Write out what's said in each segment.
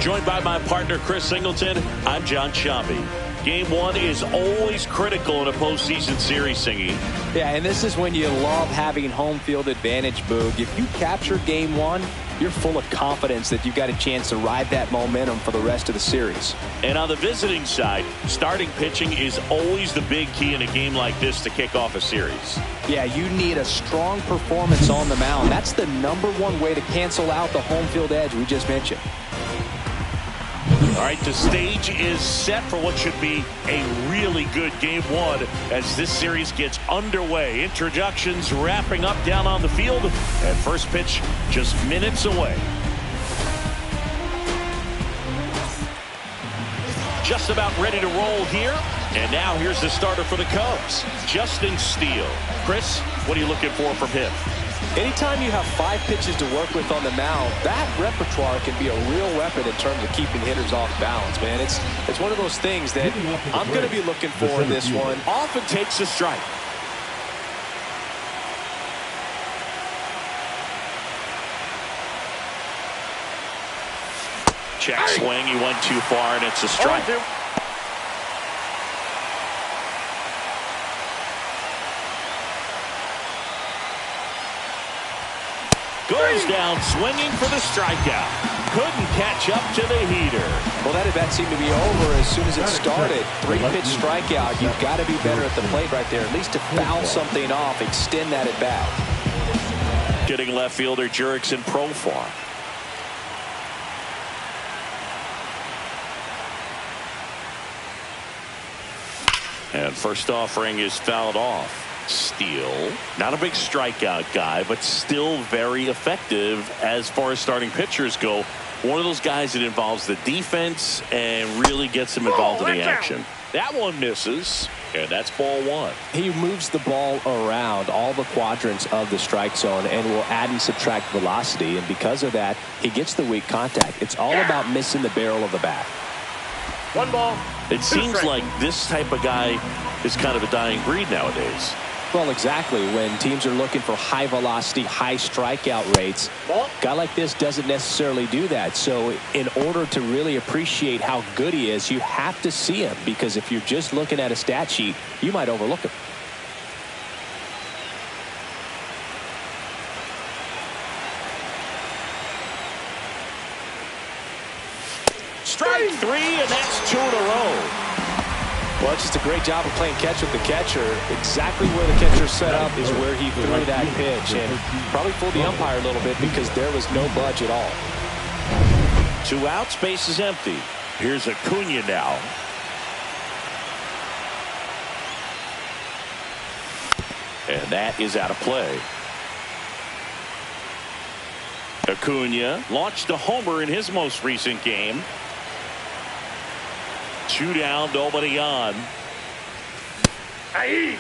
Joined by my partner, Chris Singleton, I'm John Shambi. Game one is always critical in a postseason series, Singy. Yeah, and this is when you love having home field advantage, Boog. If you capture game one, you're full of confidence that you've got a chance to ride that momentum for the rest of the series. And on the visiting side, starting pitching is always the big key in a game like this to kick off a series. Yeah, you need a strong performance on the mound. That's the #1 way to cancel out the home field edge we just mentioned. All right, the stage is set for what should be a really good game one as this series gets underway. Introductions wrapping up down on the field, and first pitch just minutes away. Just about ready to roll here. And now here's the starter for the Cubs, Justin Steele. Chris, what are you looking for from him? Anytime you have 5 pitches to work with on the mound, that repertoire can be a real weapon in terms of keeping hitters off balance, man. It's one of those things that I'm going to be looking for in this one. Often takes a strike. Check swing. He went too far, and it's a strike. Goes down swinging for the strikeout. Couldn't catch up to the heater. Well, that at bat seemed to be over as soon as it started. 3-pitch strikeout. You've got to be better at the plate right there, at least to foul something off, extend that at bat. Getting left fielder Jurickson Profar. And first offering is fouled off. Steele, not a big strikeout guy, but still very effective as far as starting pitchers go. One of those guys that involves the defense and really gets them involved in the action. That one misses, and that's ball one. He moves the ball around all the quadrants of the strike zone and will add and subtract velocity, and because of that, he gets the weak contact. It's all about missing the barrel of the bat. 1 ball. It seems like this type of guy is kind of a dying breed nowadays. Well, exactly. When teams are looking for high velocity, high strikeout rates, a guy like this doesn't necessarily do that. So in order to really appreciate how good he is, you have to see him, because if you're just looking at a stat sheet, you might overlook him. Strike 3, and that's 2 in a row. Well, it's just a great job of playing catch with the catcher. Exactly where the catcher set up is where he threw that pitch, and probably fooled the umpire a little bit because there was no budge at all. 2 outs, base is empty. Here's Acuna now. And that is out of play. Acuna launched a homer in his most recent game. 2 down, nobody on. Aye.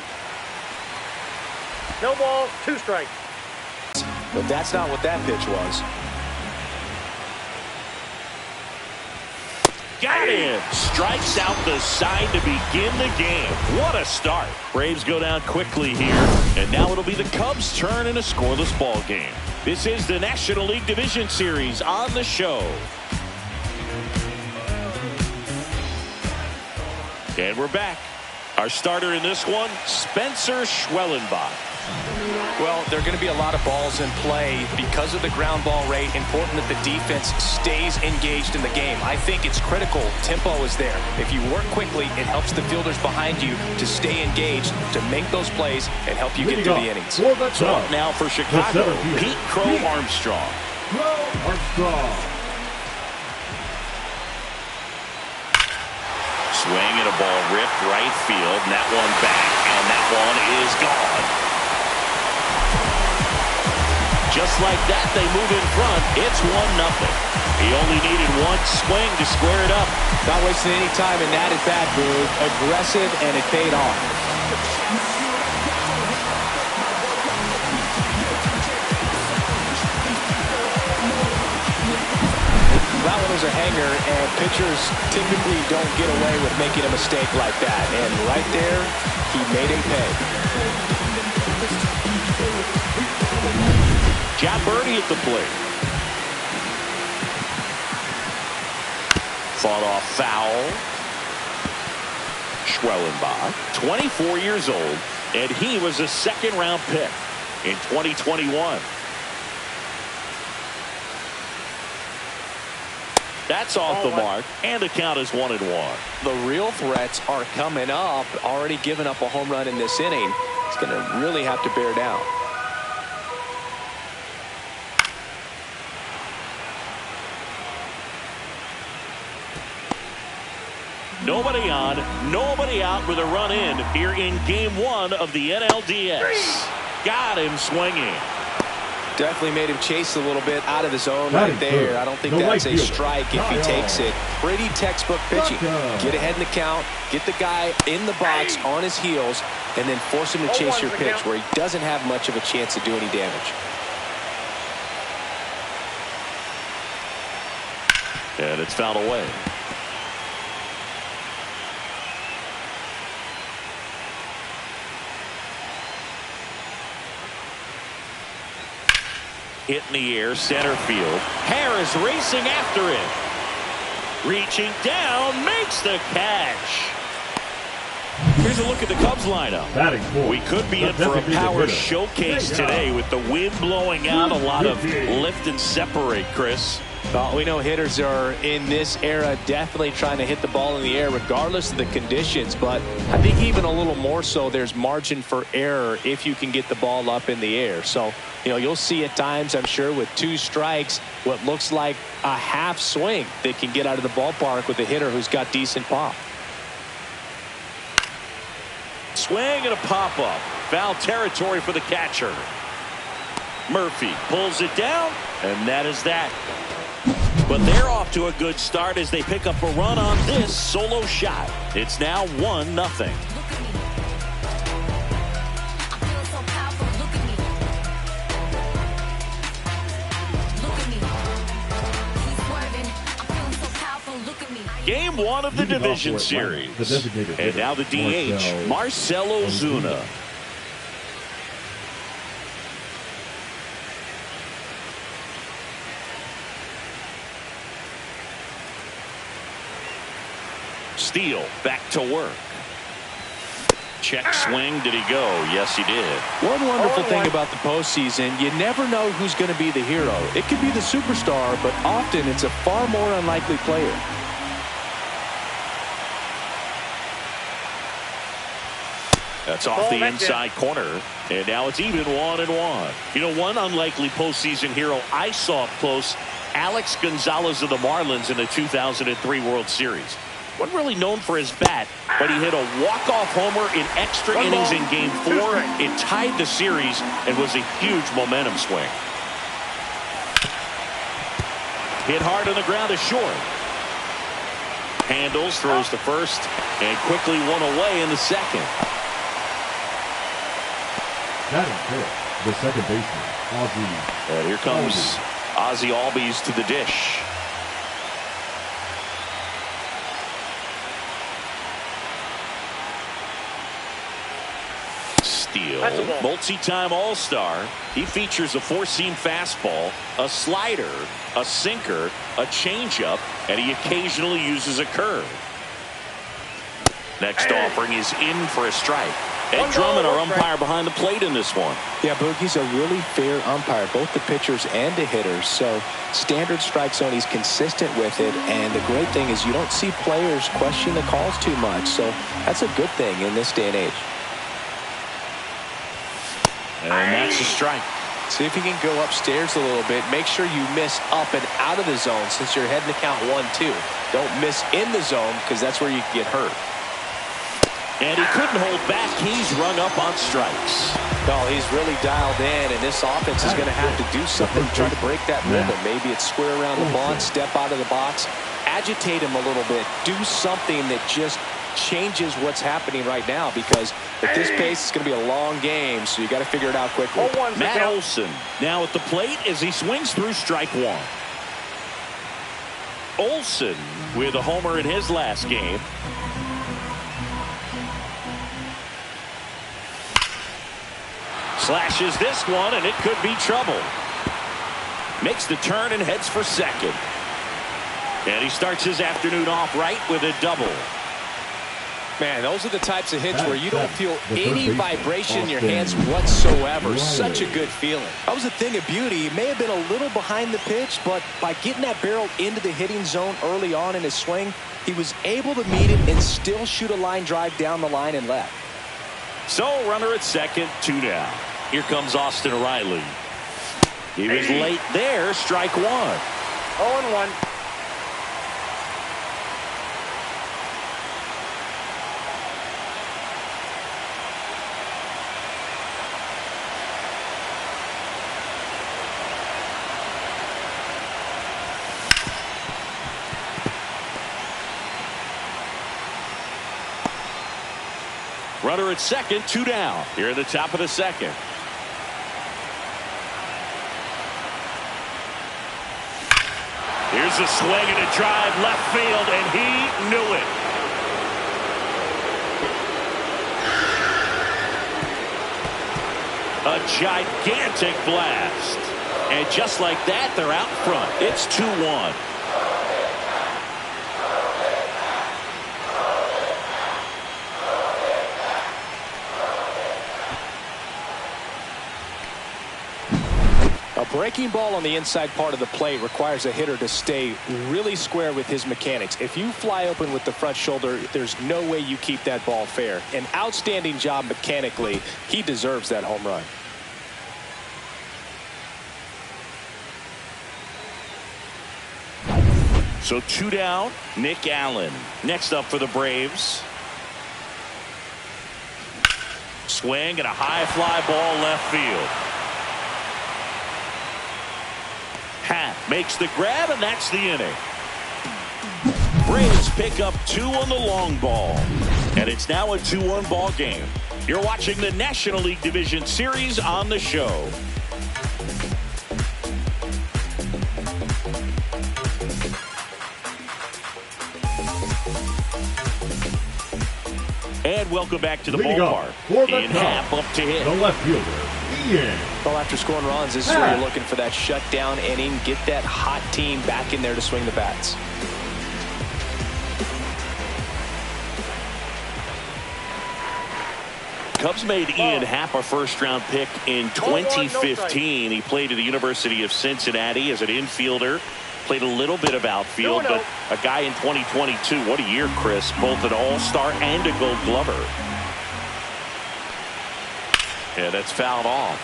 No ball, 2 strikes. But that's not what that pitch was. Got him. Strikes out the side to begin the game. What a start. Braves go down quickly here, and now it'll be the Cubs' turn in a scoreless ball game. This is the National League Division Series on the show. And we're back. Our starter in this one, Spencer Schwellenbach. Well, there are going to be a lot of balls in play because of the ground ball rate. Important that the defense stays engaged in the game. I think it's critical. Tempo is there. If you work quickly, it helps the fielders behind you to stay engaged, to make those plays, and help you get through the innings. So up now for Chicago, Pete Crow Armstrong. Swing and a ball ripped right field, and that one back, and that one is gone. Just like that, they move in front. It's 1-0. He only needed 1 swing to square it up. Not wasting any time in that at bat, Boog. Aggressive, and it paid off. That one was a hanger, and pitchers typically don't get away with making a mistake like that. And right there, he made him pay. John Birdie at the plate. Fought off foul. Schwellenbach, 24 years old, and he was a second-round pick in 2021. That's off the mark, and the count is 1-1. The real threats are coming up. Already given up a home run in this inning. He's going to really have to bear down. Nobody on, nobody out with a run in here in game 1 of the NLDS. Got him swinging. Definitely made him chase a little bit out of his zone right there. I don't think that's a strike if he takes it. Pretty textbook pitching. Get ahead in the count, get the guy in the box on his heels, and then force him to chase your pitch where he doesn't have much of a chance to do any damage. And it's fouled away. Hit in the air, center field. Harris racing after it. Reaching down, makes the catch. Here's a look at the Cubs lineup. We could be in for a power showcase today with the wind blowing out, a lot of lift and separate, Chris. Well, we know hitters are in this era definitely trying to hit the ball in the air regardless of the conditions, but I think even a little more so there's margin for error if you can get the ball up in the air. So, you know, you'll see at times, I'm sure, with 2 strikes, what looks like a half swing that can get out of the ballpark with a hitter who's got decent pop. Swing and a pop-up. Foul territory for the catcher. Murphy pulls it down, and that is that. But they're off to a good start as they pick up a run on this solo shot. It's now 1-0. Game 1 of the division series. And now the DH, Marcell Ozuna. Steele back to work. Check swing. Did he go? Yes, he did. One wonderful thing about the postseason, you never know who's going to be the hero. It could be the superstar, but often it's a far more unlikely player. That's off the inside corner, and now it's even 1-1. You know, one unlikely postseason hero I saw up close, Alex Gonzalez of the Marlins in the 2003 World Series. Wasn't really known for his bat, but he hit a walk-off homer in extra innings in Game 4. It tied the series and was a huge momentum swing. Hit hard on the ground to short. Handles, throws to first, and quickly one away in the second. That is good. The second baseman, Ozzy. And here comes Ozzy Albies to the dish. Steele, multi-time All-Star. He features a 4-seam fastball, a slider, a sinker, a changeup, and he occasionally uses a curve. Next offering is in for a strike. Ed Drummond, our umpire behind the plate in this one. Yeah, Boogie's a really fair umpire, both the pitchers and the hitters. So standard strike zone, he's consistent with it. And the great thing is you don't see players question the calls too much. So that's a good thing in this day and age. And that's a strike. See if you can go upstairs a little bit. Make sure you miss up and out of the zone since you're heading to count 1-2. Don't miss in the zone because that's where you can get hurt. And he couldn't hold back. He's rung up on strikes. No, he's really dialed in, and this offense is going to have to do something to try to break that rhythm. Maybe it's square around the box, step out of the box, agitate him a little bit, do something that just changes what's happening right now, because at this pace it's going to be a long game, so you got to figure it out quickly. Matt Olson now at the plate as he swings through strike one. Olson with a homer in his last game. Slashes this one, and it could be trouble. Makes the turn and heads for second. And he starts his afternoon off right with a double. Man, those are the types of hits where you don't feel any vibration in your hands whatsoever. Such a good feeling. That was a thing of beauty. He may have been a little behind the pitch, but by getting that barrel into the hitting zone early on in his swing, he was able to meet it and still shoot a line drive down the line and left. So, runner at second, 2 down. Here comes Austin Riley. He was late there, strike one. 0-1. Runner at second, 2 down. Here at the top of the second. Here's a swing and a drive left field, and he knew it. A gigantic blast. And just like that, they're out front. It's 2-1. A breaking ball on the inside part of the plate requires a hitter to stay really square with his mechanics. If you fly open with the front shoulder, there's no way you keep that ball fair. An outstanding job mechanically. He deserves that home run. So 2 down, Nick Allen. Next up for the Braves. Swing and a high fly ball left field. Hat makes the grab, and that's the inning. Braves pick up 2 on the long ball. And it's now a 2-1 ball game. You're watching the National League Division Series on the show. And welcome back to the ballpark. In half up to hit. The left fielder, Ian. Well, after scoring runs, this is where you're looking for that shutdown inning. Get that hot team back in there to swing the bats. Cubs made Ian Happ a first-round pick in 2015. He played at the University of Cincinnati as an infielder. Played a little bit of outfield, but a guy in 2022. What a year, Chris. Both an all-star and a gold glover. Yeah, that's fouled off.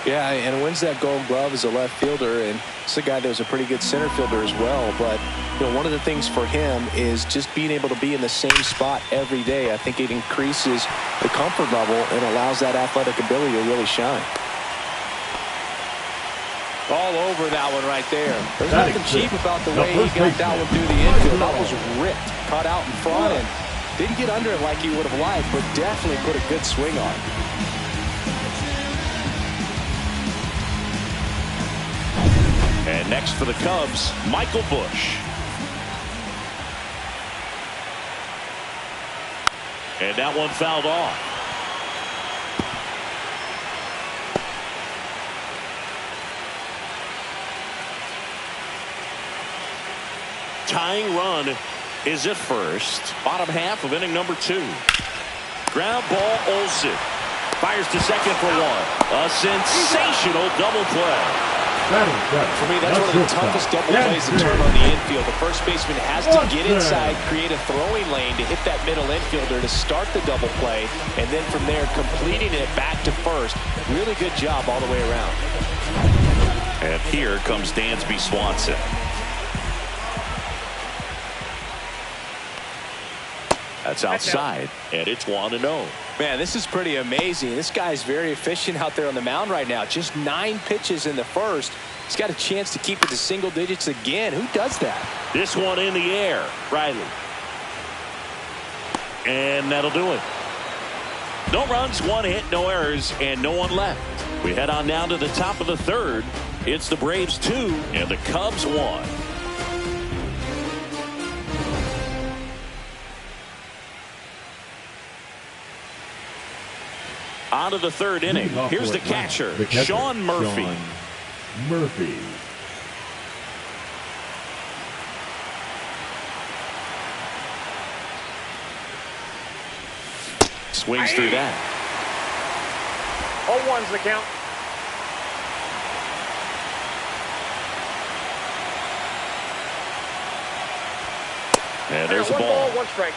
Yeah, and wins that gold glove as a left fielder, and it's a guy that was a pretty good center fielder as well. But you know, one of the things for him is just being able to be in the same spot every day. I think it increases the comfort level and allows that athletic ability to really shine. All over that one right there. There's nothing cheap about the way he got that one through the infield. That was ripped, caught out in front, and didn't get under it like he would have liked, but definitely put a good swing on. And next for the Cubs, Michael Busch. And that one fouled off. Tying run is at first. Bottom half of inning number 2. Ground ball, Olsen. Fires to second for 1. A sensational double play. For me, that's one of the toughest double plays to turn on the infield. The first baseman has to get inside, create a throwing lane to hit that middle infielder to start the double play, and then from there completing it back to first. Really good job all the way around. And here comes Dansby Swanson. That's outside, and it's 1-0. Man, this is pretty amazing. This guy's very efficient out there on the mound right now. Just 9 pitches in the first. He's got a chance to keep it to single digits again. Who does that? This one in the air. Riley. And that'll do it. No runs, 1 hit, no errors, and no one left. We head on down to the top of the third. It's the Braves 2 and the Cubs 1. On to the third inning. Here's the catcher, Sean Murphy. Swings through that. 0-1's the count. And there's a ball. 1 strike.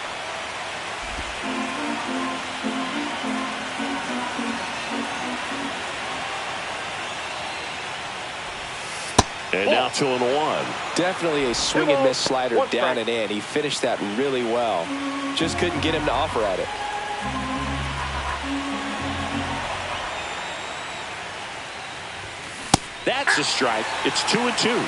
And now 2-1. Definitely a swing and miss slider down and in. He finished that really well. Just couldn't get him to offer at it. That's a strike. It's 2-2.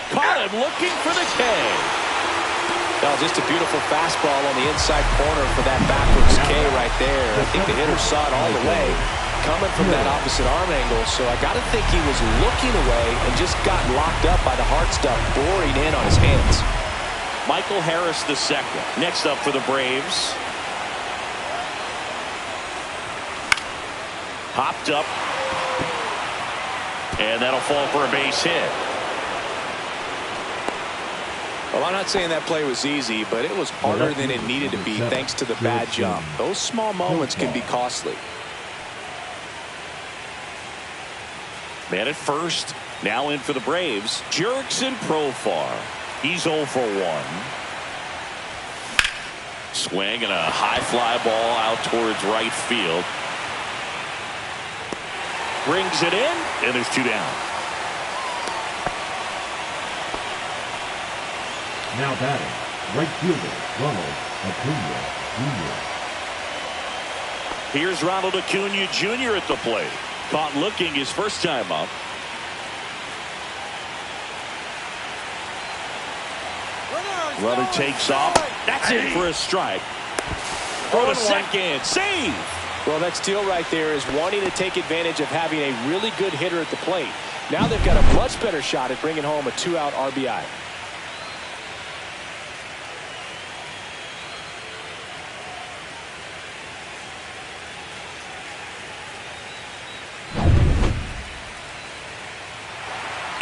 Caught him looking for the K. Well, just a beautiful fastball on the inside corner for that backwards K right there. I think the hitter saw it all the way coming from that opposite arm angle, so I got to think he was looking away and just got locked up by the hard stuff boring in on his hands. Michael Harris the second. Next up for the Braves. Hopped up. And that'll fall for a base hit. Well, I'm not saying that play was easy, but it was harder than it needed to be thanks to the bad jump. Those small moments can be costly. Man at first. Now in for the Braves. Jurickson Profar. He's 0 for 1. Swing and a high fly ball out towards right field. Brings it in, and there's 2 down. Now batting, right fielder Ronald Acuna Jr. Here's Ronald Acuna Jr. at the plate. Caught looking his first time up. Runner takes off. That's in for a strike. For the second. Save. Well, that steal right there is wanting to take advantage of having a really good hitter at the plate. Now they've got a much better shot at bringing home a 2-out RBI.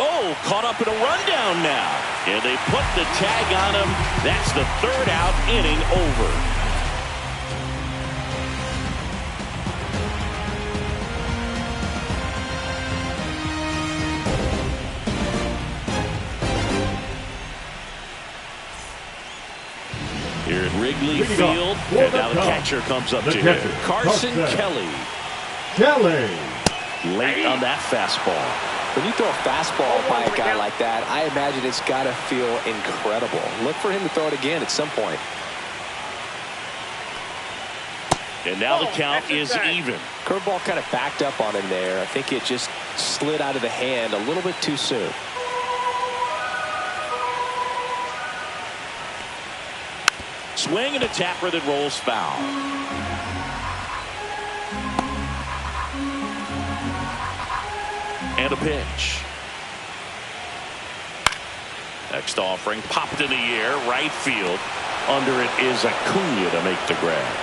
Oh, caught up in a rundown now. And they put the tag on him. That's the 3rd out, inning over. Here at Wrigley Field, and now the catcher comes up to him. Carson Kelly. Late on that fastball. When you throw a fastball by a guy like that, I imagine it's got to feel incredible. Look for him to throw it again at some point. And now the count is even. Curveball kind of backed up on him there. I think it just slid out of the hand a little bit too soon. Swing and a tapper that rolls foul. And a pitch. Next offering popped in the air, right field. Under it is Acuna to make the grab.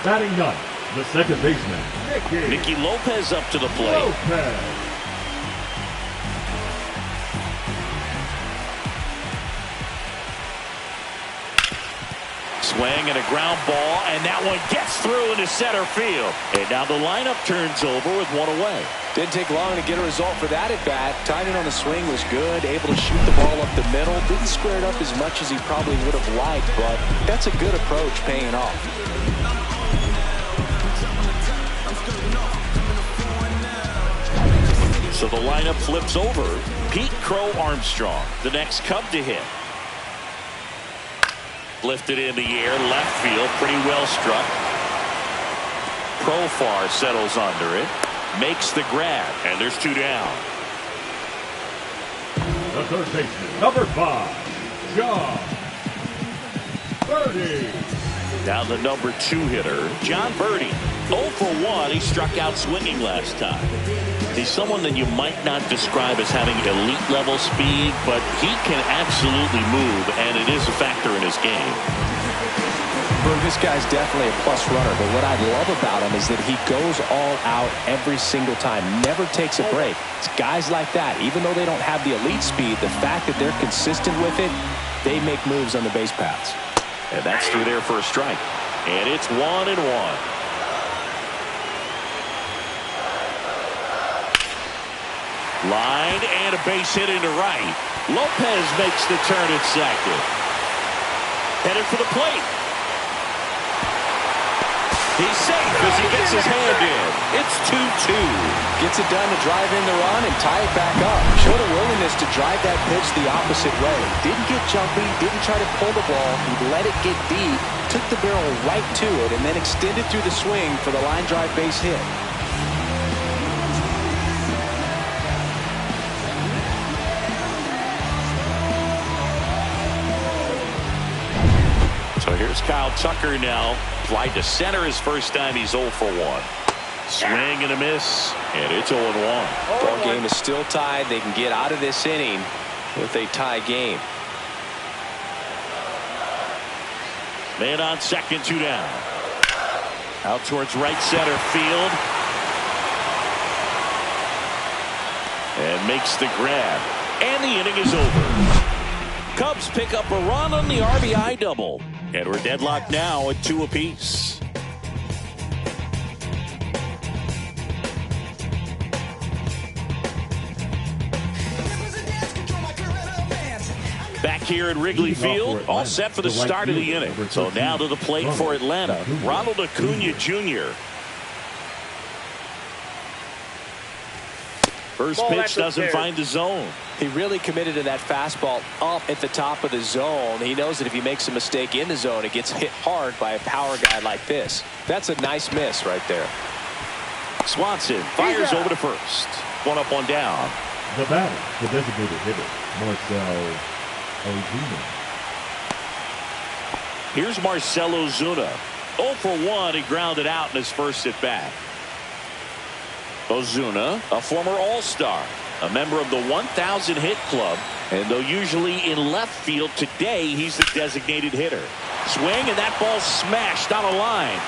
Batting ninth, the second baseman, Nicky Lopez up to the plate. Swing and a ground ball, and that one gets through into center field. And now the lineup turns over with 1 away. Didn't take long to get a result for that at bat. Timing on the swing was good, able to shoot the ball up the middle. Didn't square it up as much as he probably would have liked, but that's a good approach paying off. So the lineup flips over. Pete Crow Armstrong, the next Cub to hit. Lifted in the air, left field, pretty well struck. Profar settles under it, makes the grab, and there's 2 down. The third baseman, number 5, John Birdie. Now the number 2 hitter, John Birdie. 0 for 1. He struck out swinging last time. He's someone that you might not describe as having elite level speed, but he can absolutely move, and it is a factor in his game. This guy's definitely a plus runner, but what I love about him is that he goes all out every single time, never takes a break. It's guys like that, even though they don't have the elite speed, the fact that they're consistent with it, they make moves on the base paths. And that's through there for a strike. And it's 1-1. Line and a base hit into right. Lopez makes the turn at second. Headed for the plate. He's safe as he gets his hand in. It's 2-2. Gets it done to drive in the run and tie it back up. Showed a willingness to drive that pitch the opposite way. Didn't get jumpy, didn't try to pull the ball. He let it get deep, took the barrel right to it, and then extended through the swing for the line drive base hit. So here's Kyle Tucker now. Fly to center his first time. He's 0 for 1. Swing and a miss, and it's 0-1. Ball game is still tied. They can get out of this inning with a tie game. Man on second, 2 down. Out towards right center field. And makes the grab. And the inning is over. Cubs pick up a run on the RBI double. And we're deadlocked now at 2 apiece. Back here at Wrigley Field, all set for the start of the inning. So now to the plate for Atlanta, Ronald Acuna Jr. First pitch doesn't find the zone. He really committed to that fastball up at the top of the zone. He knows that if he makes a mistake in the zone, it gets hit hard by a power guy like this. That's a nice miss right there. Swanson fires over to first. 1 up, 1 down. The batter, the designated hitter, Marcell Ozuna. Here's Marcell Ozuna. 0 for 1. He grounded out in his first at bat. Ozuna, a former All-Star, a member of the 1,000 hit club, and though usually in left field, today he's the designated hitter. Swing, and that ball smashed on a line.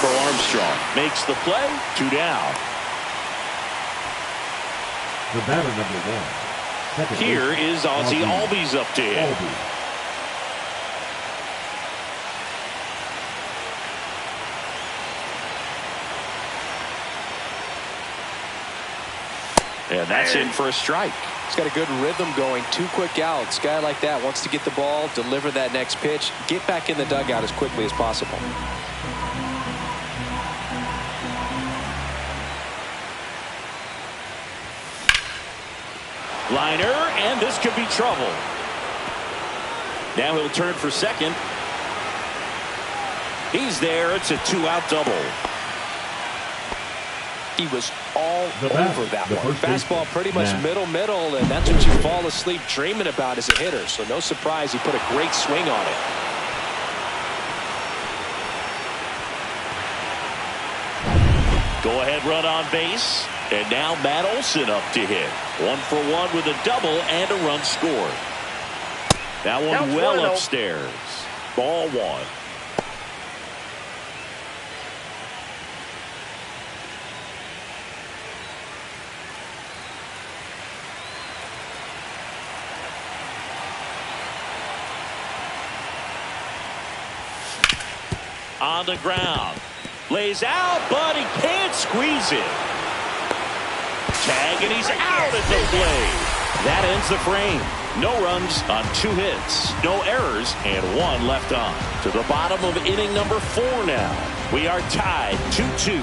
For Armstrong, makes the play, 2 down. The batter, number 1. Here is Ozzie Albies up to hit. And that's in for a strike. He's got a good rhythm going. 2 quick outs. Guy like that wants to get the ball, deliver that next pitch, get back in the dugout as quickly as possible. Liner, and this could be trouble. Now he'll turn for second. He's there. It's a 2-out double. He was all over that one. Fastball pretty much middle, and that's what you fall asleep dreaming about as a hitter. So no surprise he put a great swing on it. Go ahead run on base. And now Matt Olson up to hit. 1 for 1 with a double and a run scored. That one well upstairs. Ball 1. On the ground. Lays out, but he can't squeeze it. Tag, and he's out at the plate. That ends the frame. No runs on 2 hits, no errors, and 1 left on. To the bottom of inning number 4 now. We are tied 2-2.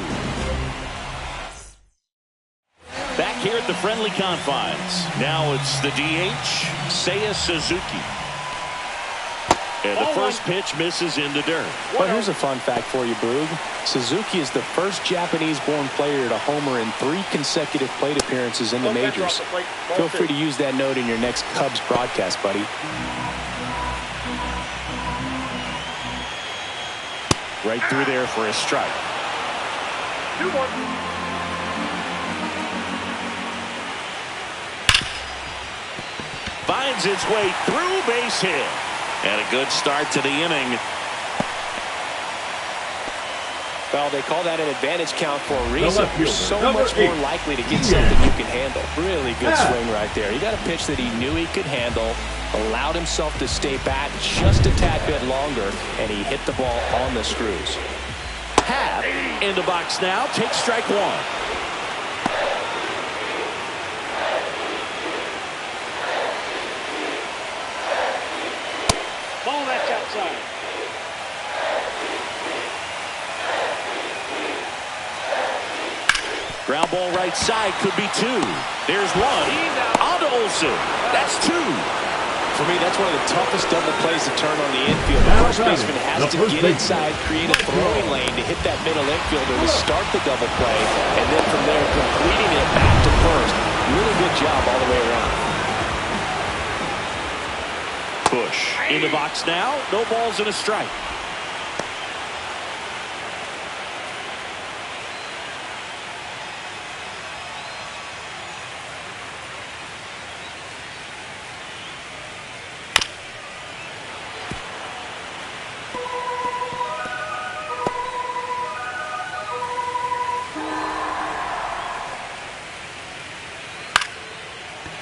Back here at the friendly confines. Now it's the DH, Seiya Suzuki. And the first pitch misses in the dirt. Well, here's a fun fact for you, Boog. Suzuki is the first Japanese-born player to homer in 3 consecutive plate appearances in the majors. Feel free to use that note in your next Cubs broadcast, buddy. Right through there for a strike. 2-1. Finds its way through, base hit. And a good start to the inning. Well, they call that an advantage count for a reason. You're so much more likely to get something you can handle. Really good swing right there. He got a pitch that he knew he could handle, allowed himself to stay back just a tad bit longer, and he hit the ball on the screws. Happ in the box now. Takes strike one. Ball that's outside. Ground ball right side, could be two. There's one. On to Olsen. That's two. For me, that's one of the toughest double plays to turn on the infield. The first baseman has to get inside, create a throwing lane to hit that middle infielder to start the double play, and then from there, completing it back to first. Really good job all the way around. Bush in the box now. No balls and a strike.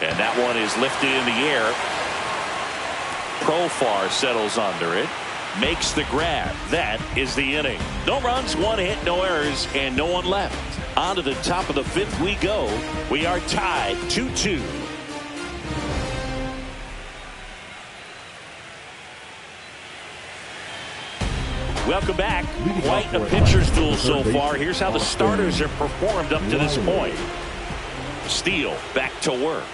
And that one is lifted in the air. Profar settles under it. Makes the grab. That is the inning. No runs, one hit, no errors, and no one left. On to the top of the fifth we go. We are tied 2-2. Welcome back. Quite a pitcher's duel so far. Here's how the starters have performed up to this point. Steele back to work.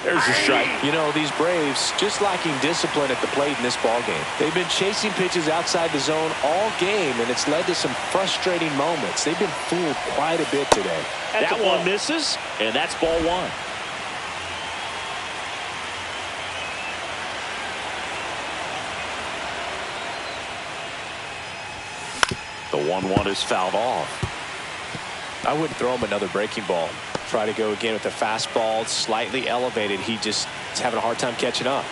There's a strike. You know, these Braves just lacking discipline at the plate in this ballgame. They've been chasing pitches outside the zone all game, and it's led to some frustrating moments. They've been fooled quite a bit today. That one misses, and that's ball one. The 1-1 is fouled off. I wouldn't throw him another breaking ball. Try to go again with the fastball, slightly elevated. He just is having a hard time catching up.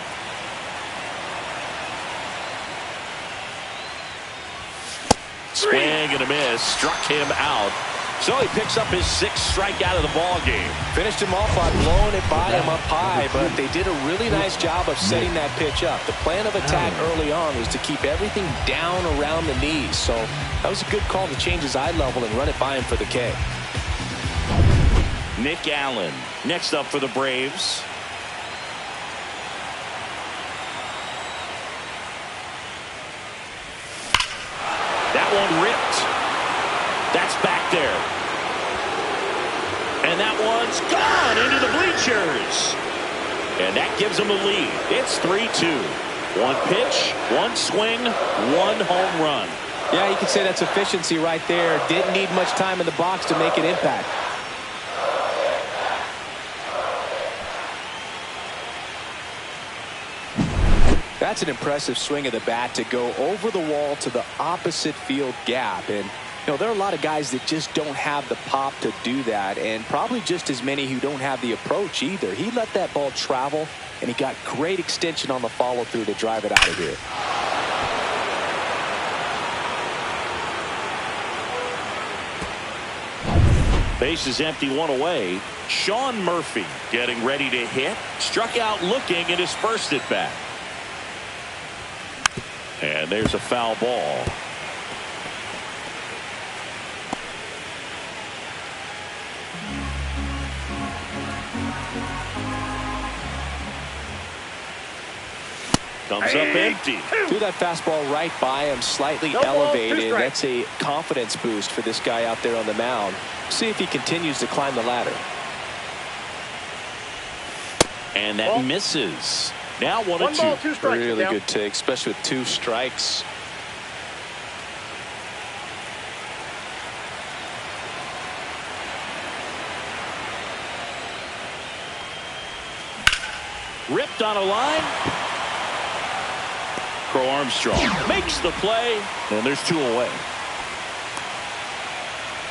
Swing and a miss. Struck him out. So he picks up his sixth strikeout of the ball game. Finished him off by blowing it by him up high, but they did a really nice job of setting that pitch up. The plan of attack early on was to keep everything down around the knees. So that was a good call to change his eye level and run it by him for the K. Nick Allen next up for the Braves. That one ripped. That's back there. And that one's gone into the bleachers. And that gives them a lead. It's 3-2. One pitch, one swing, one home run. Yeah, you could say that's efficiency right there. Didn't need much time in the box to make an impact. That's an impressive swing of the bat to go over the wall to the opposite field gap. And, you know, there are a lot of guys that just don't have the pop to do that, and probably just as many who don't have the approach either. He let that ball travel, and he got great extension on the follow-through to drive it out of here. Base is empty, one away. Sean Murphy getting ready to hit. Struck out looking in his first at bat. And there's a foul ball. Comes up empty. Threw that fastball right by him, slightly elevated. That's a confidence boost for this guy out there on the mound. See if he continues to climb the ladder. And that misses. Now 1-2. Really good take, especially with 2 strikes. Ripped on a line. Crow Armstrong makes the play, and there's 2 away.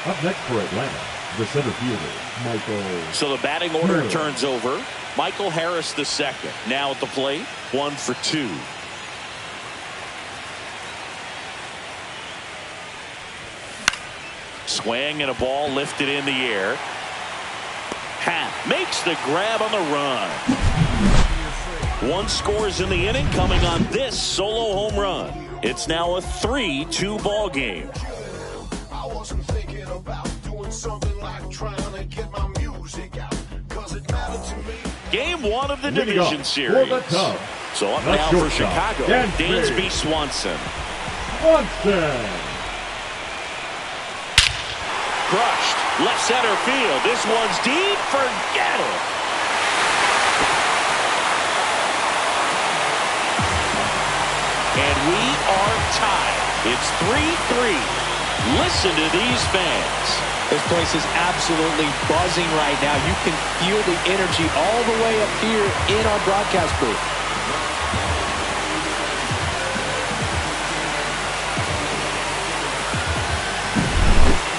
Up next for Atlanta, the center fielder, Michael. So the batting order turns over. Michael Harris the second. Now at the plate, 1 for 2. Swing and a ball lifted in the air. Happ makes the grab on the run. One scores in the inning coming on this solo home run. It's now a 3-2 ball game. I wasn't thinking about doing something like trying to get my music out, 'cause it mattered to me. Game 1 of the division series. So up now for Chicago, Dansby Swanson. Crushed, left center field. This one's deep, forget it. And we are tied. It's 3-3. Listen to these fans. This place is absolutely buzzing right now. You can feel the energy all the way up here in our broadcast booth.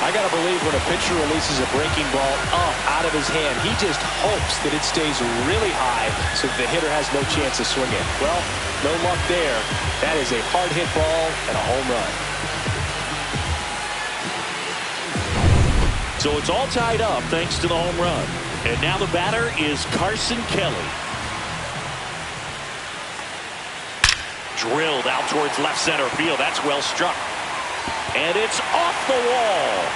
I got to believe when a pitcher releases a breaking ball up out of his hand, he just hopes that it stays really high so the hitter has no chance to swing it. Well, no luck there. That is a hard hit ball and a home run. So it's all tied up thanks to the home run. And now the batter is Carson Kelly. Drilled out towards left center field. That's well struck. And it's off the wall.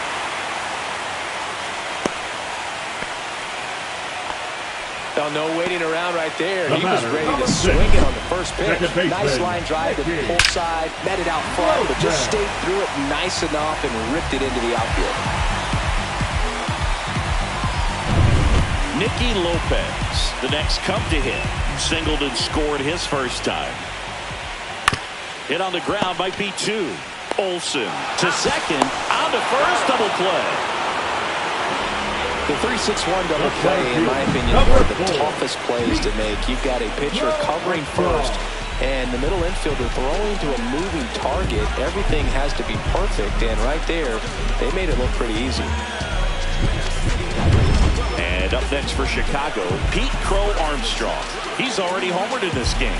Well, no waiting around right there. He was ready to swing it on the first pitch. Nice line drive to the pull side. Met it out front, but just stayed through it nice enough and ripped it into the outfield. Nicky Lopez, the next come to hit. Singled and scored his first time. Hit on the ground might be 2. Olsen to second, on to first, double play. The 3-6-1 double play, in my opinion, is one of the toughest plays to make. You've got a pitcher covering first, and the middle infielder throwing to a moving target. Everything has to be perfect, and right there, they made it look pretty easy. And up next for Chicago, Pete Crow Armstrong. He's already homered in this game.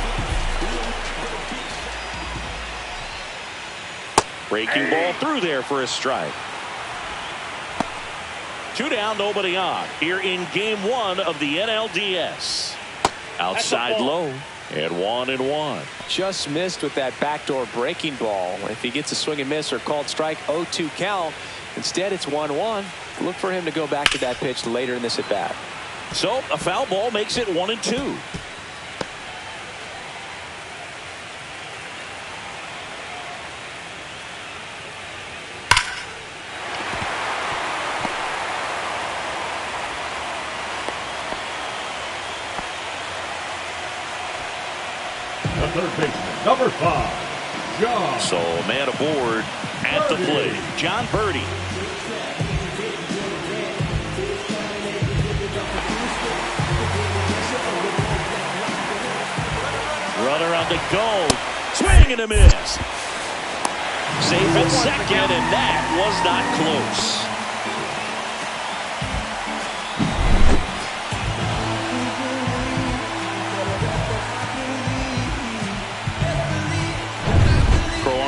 Breaking ball through there for a strike. 2 down, nobody on. Here in game 1 of the NLDS. Outside low, and 1-1. Just missed with that backdoor breaking ball. If he gets a swing and miss or called strike, 0-2 count. Instead, it's 1-1. Look for him to go back to that pitch later in this at bat. So a foul ball makes it 1-2. Third baseman, number 5, John. So a man aboard at the plate, John Birdie. Runner on the go. Swing and a miss. Safe at second, and that was not close.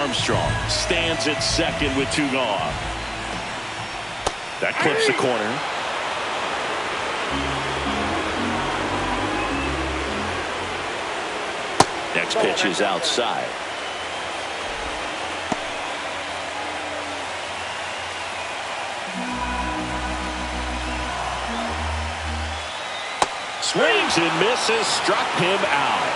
Armstrong stands at second with 2 gone. That clips the corner. Next pitch is outside. Swings and misses, struck him out.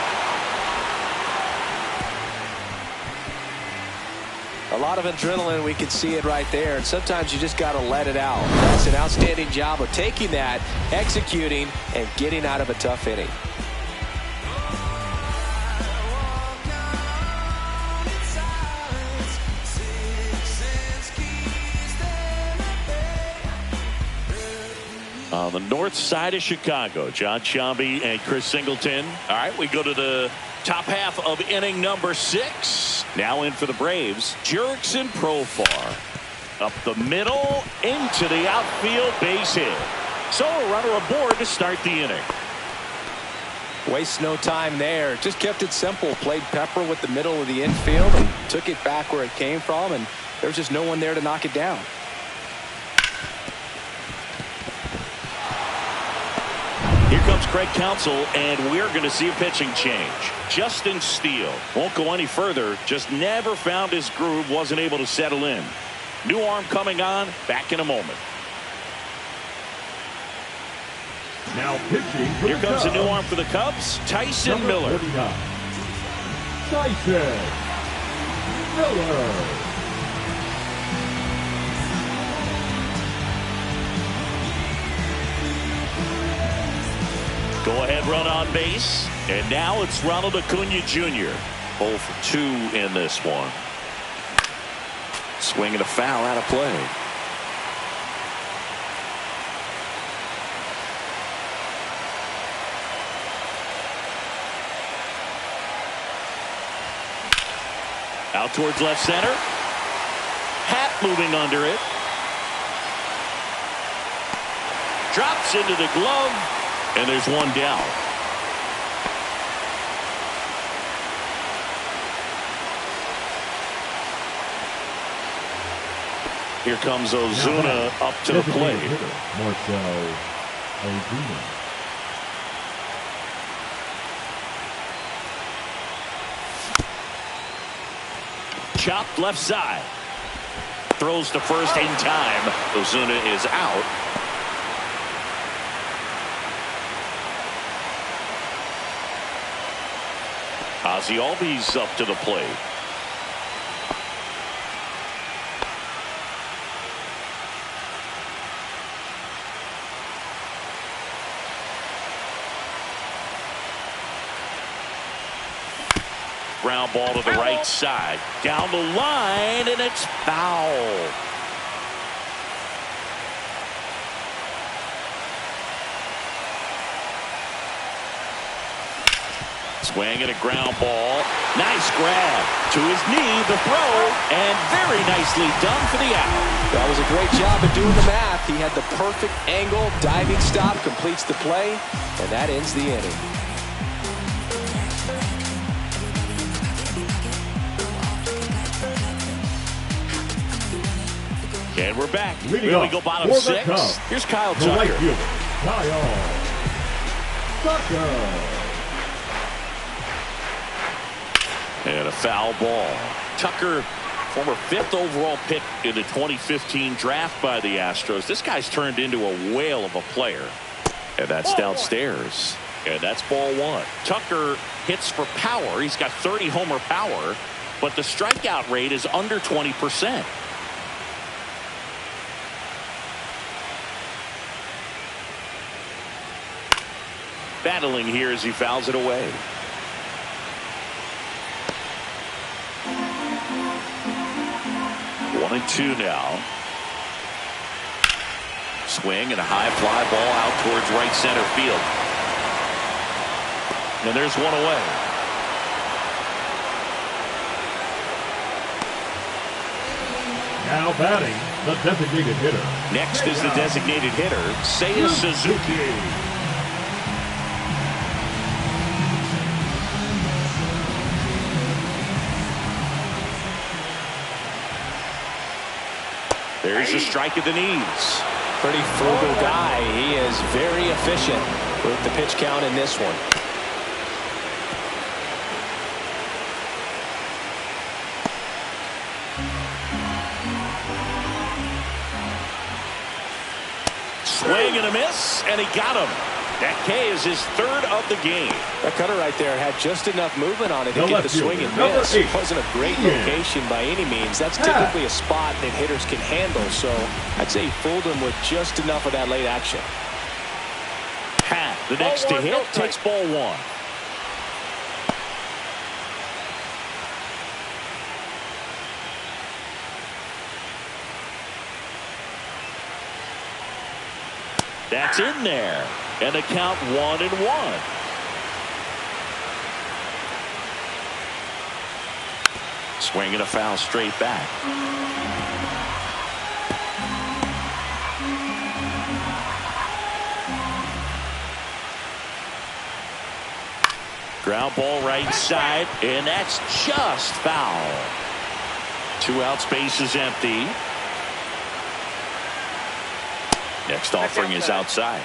A lot of adrenaline, we can see it right there, and sometimes you just got to let it out. That's an outstanding job of taking that, executing, and getting out of a tough inning. On the north side of Chicago, John Sciambi and Chris Singleton. All right, we go to the top half of inning number 6. Now in for the Braves, Jurickson Profar. Up the middle, into the outfield, base hit. So a runner aboard to start the inning. Waste no time there. Just kept it simple. Played pepper with the middle of the infield and took it back where it came from, and there's just no one there to knock it down. Craig Counsell, and we're going to see a pitching change. Justin Steele won't go any further. Just never found his groove. Wasn't able to settle in. New arm coming on. Back in a moment. Now pitching. Here comes a new arm for the Cubs. Tyson Miller. 49. Tyson Miller. Go-ahead run on base. And now it's Ronald Acuna Jr. 0 for 2 in this one. Swing and a foul out of play. Out towards left center. Hat moving under it. Drops into the glove. And there's one down. Here comes Ozuna up to the plate. Marcell Ozuna. Chopped left side. Throws to first in time. Ozuna is out. Ozzy Albies up to the plate. Ground ball to the right side. Down the line, and it's foul. Swing and a ground ball. Nice grab. To his knee, the throw, and very nicely done for the out. That was a great job of doing the math. He had the perfect angle. Diving stop completes the play, and that ends the inning. And we're back. We go bottom 6. Here's Kyle Tucker. Right fielder, Kyle Tucker. And a foul ball. Tucker, former 5th overall pick in the 2015 draft by the Astros. This guy's turned into a whale of a player. And that's downstairs. And that's ball 1. Tucker hits for power. He's got 30 homer power, but the strikeout rate is under 20%. Battling here as he fouls it away. One and 2 now. Swing and a high fly ball out towards right center field. And there's one away. Now batting, the designated hitter. Next is the designated hitter, Seiya Suzuki. There's a strike at the knees. Pretty frugal guy. He is very efficient with the pitch count in this one. Swing and a miss, and he got him. That K is his 3rd of the game. That cutter right there had just enough movement on it to The get the left swing fielder, and number miss. 8. It wasn't a great location by any means. That's typically a spot that hitters can handle. So I'd say he fooled him with just enough of that late action. Pat, the next to hit, takes ball 1. That's in there. And the count 1-1. Swing and a foul straight back. Ground ball right side, and that's just foul. 2 outs, base is empty. Next offering is outside.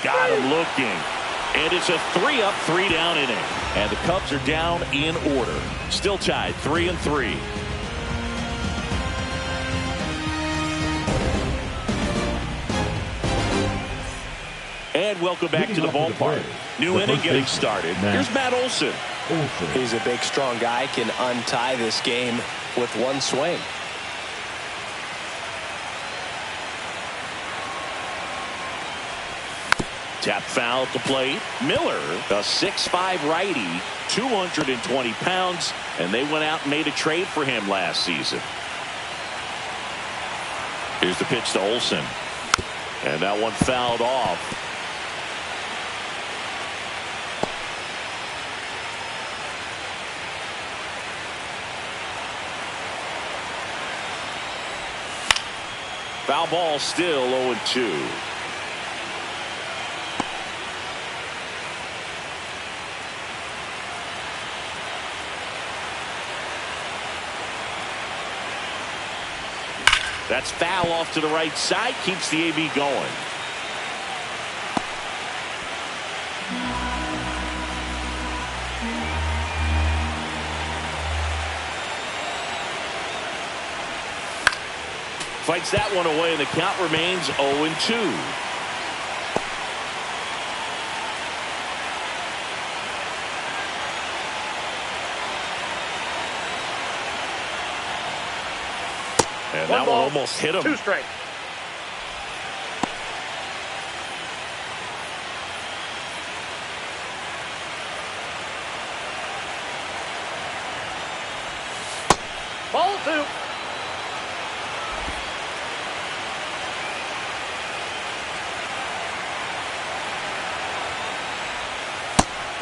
Got him looking. And it's a 3-up, 3-down inning. And the Cubs are down in order. Still tied 3-3. And welcome back to the ballpark. New inning getting started. Here's Matt Olson. He's a big, strong guy. Can untie this game with one swing. Tap foul at the plate. Miller, a 6'5" righty, 220 pounds, and they went out and made a trade for him last season. Here's the pitch to Olson. And that one fouled off. Foul ball, still 0-2. That's foul off to the right side. Keeps the AB going. Fights that one away, and the count remains 0-2. And that one almost hit him. 2 straight. Ball 2.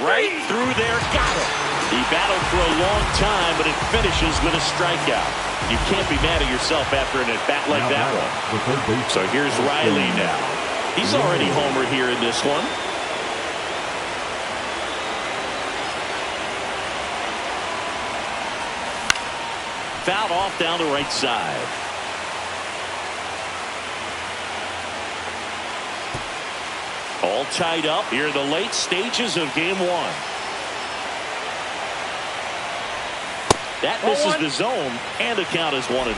Right through there, got him. He battled for a long time, but it finishes with a strikeout. You can't be mad at yourself after an at-bat like that one. So here's Riley now. He's already homered here in this one. Fouled off down the right side. All tied up here in the late stages of game 1. That misses the zone, and the count is 1-1.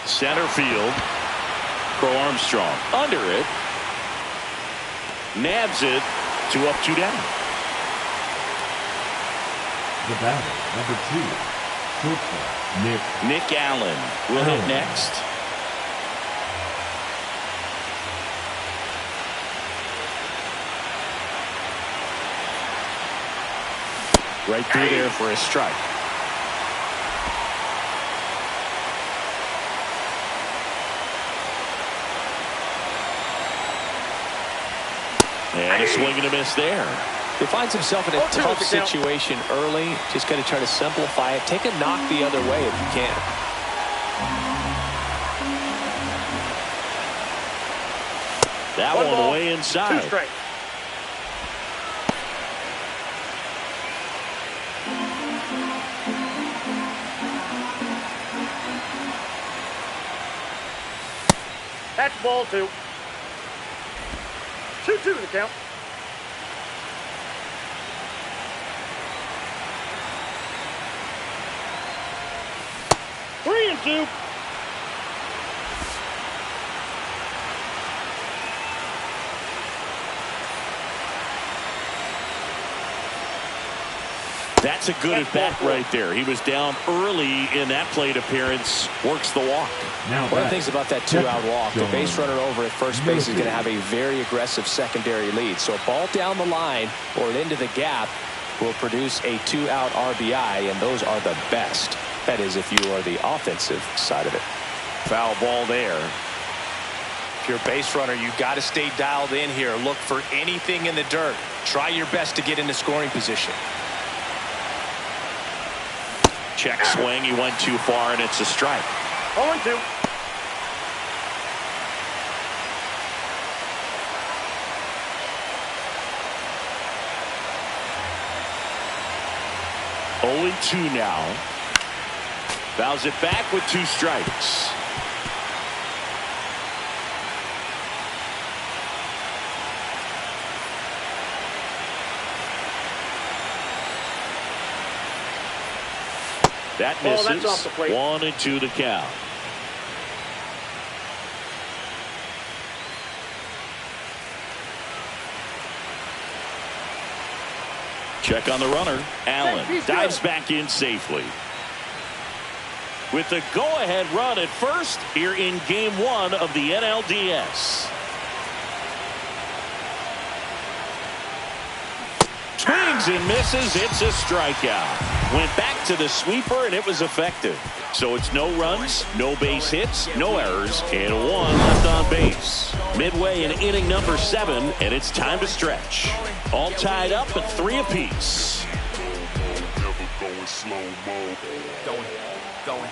Center field. Crow Armstrong under it. Nabs it. 2 up, 2 down. The batter, number 2, shortstop, Nick Allen will hit next. Right through there for a strike. And a swing and a miss there. He finds himself in a tough situation early. Just got to try to simplify it. Take a knock the other way if you can. That one way inside. 2 straight. That's ball 2. 2-2 the count. Three and 2. That's a good at bat right there. He was down early in that plate appearance. Works the walk. One of the things about that 2-out walk, the base runner over at first base is going to have a very aggressive secondary lead. So a ball down the line or into the gap will produce a 2-out RBI, and those are the best. That is, if you are the offensive side of it. Foul ball there. If you're a base runner, you got to stay dialed in here. Look for anything in the dirt. Try your best to get into scoring position. Check swing. He went too far, and it's a strike. 0-2. Oh, 2 now. Fouls it back with 2 strikes. That misses. That's off the plate. 1-2 the count. Check on the runner. Allen dives back in safely. With the go-ahead run at first here in Game 1 of the NLDS. Swings and misses. It's a strikeout. Went back to the sweeper, and it was effective. So it's no runs, no base hits, no errors, and 1 left on base. Midway in inning number 7, and it's time to stretch. All tied up at 3 apiece. Going,